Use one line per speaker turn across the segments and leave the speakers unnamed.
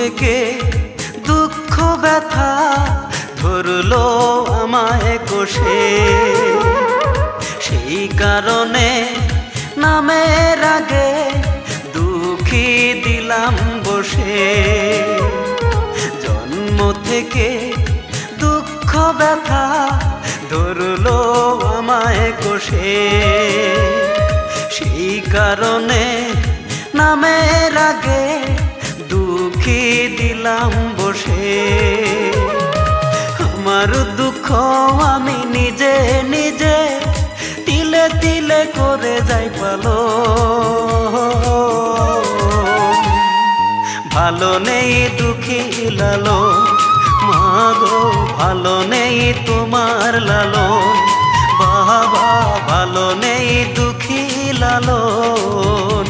থেকে দুঃখ ব্যথা ধরলো আমায় কষে, সেই কারণে নামের আগে দুঃখী দিলাম বসে। জন্ম থেকে দুঃখ ব্যথা ধরলো আমায় কষে, সেই কারণে নামের আগে দুঃখী দিলাম বসে। আমার দুঃখ আমি নিজে নিজে তিলে তিলে করে যাই পালো। ভালো নেই দুঃখী লালো, মাগো ভালো নেই তোমার লালো, বাবা ভালো নেই দুঃখী লালন।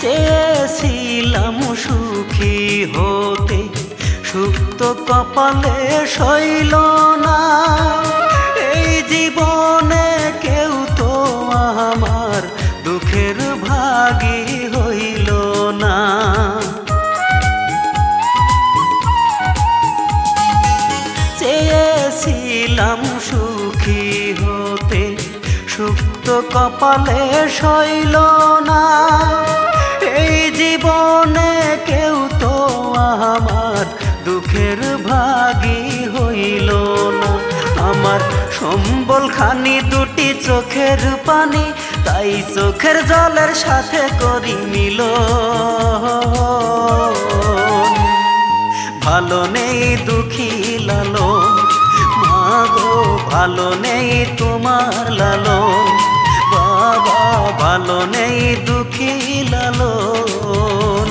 চেয়েছিলাম সুখী হতে, সুখ তো কপালে সইল না। এই জীবনে কেউ তো আমার দুঃখের ভাগী হইল না। চেয়েছিলাম সুখী হতে, সুখ তো কপালে সইল না। এই জীবনে কেউ তো আমার দুঃখের ভাগী হইল না। আমার সম্বল খানি দুটি চোখের পানি, তাই চোখের জলের সাথে করি মিলন। ভালো নেই দুঃখী লালন, মাগো ভালো নেই তোমার লালন, বাবা ভালো নেই দুঃখী লালন।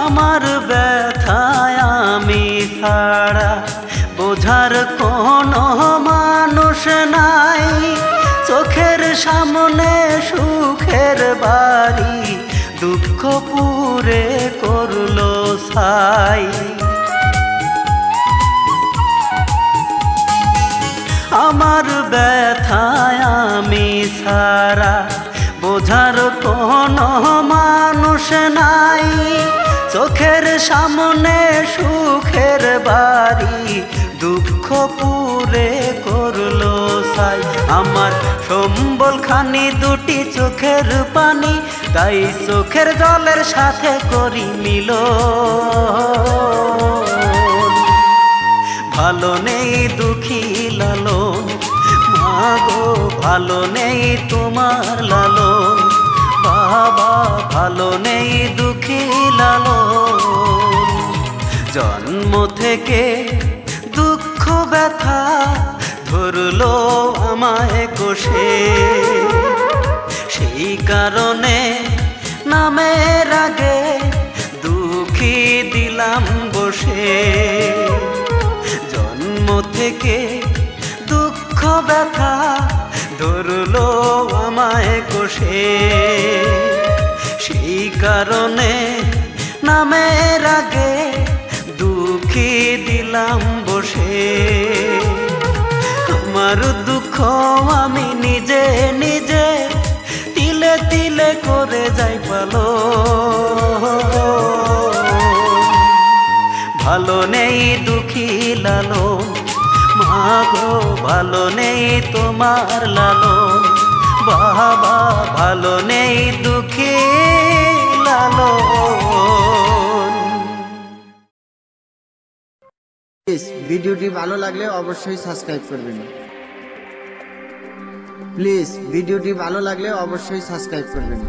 আমার ব্যথায় আমি ছাড়া বোঝার কোনো মানুষ নাই। চোখের সামনে সুখের বাড়ি দুঃখ পুরে করলো ছাই। আমার ব্যথায় আমি ছাড়া বোঝার কোনো মানুষ নাই। চোখের সামনে সুখের বাড়ি দুঃখ পুরে করলো ছাই। আমার সম্বল খানি দুটি চোখের পানি, তাই চোখের জলের সাথে করি মিলন। ভালো নেই দুঃখী লালন, মাগো ভালো নেই তোমার লালন, বাবা ভালো নেই দুঃখী লালন। জন্ম থেকে দুঃখ ব্যথা ধরলো আমায় কষে, সেই কারণে নামের আগে দুঃখী দিলাম বসে। জন্ম থেকে দুঃখ ব্যথা ধরলো আমায় কষে, সেই কারণে নামের আগে দুঃখী দিলাম বসে। আমার দুঃখ আমি নিজে নিজে তিলে তিলে করে যাই পালো। ভালো নেই দুঃখী লালন, মাগো ভালো নেই তোমার লালন, বাবা ভালো নেই দুঃখী লালন।
ভিডিওটি ভালো লাগলে অবশ্যই সাবস্ক্রাইব করবেন। প্লিজ ভিডিওটি ভালো লাগলে অবশ্যই সাবস্ক্রাইব করবেন।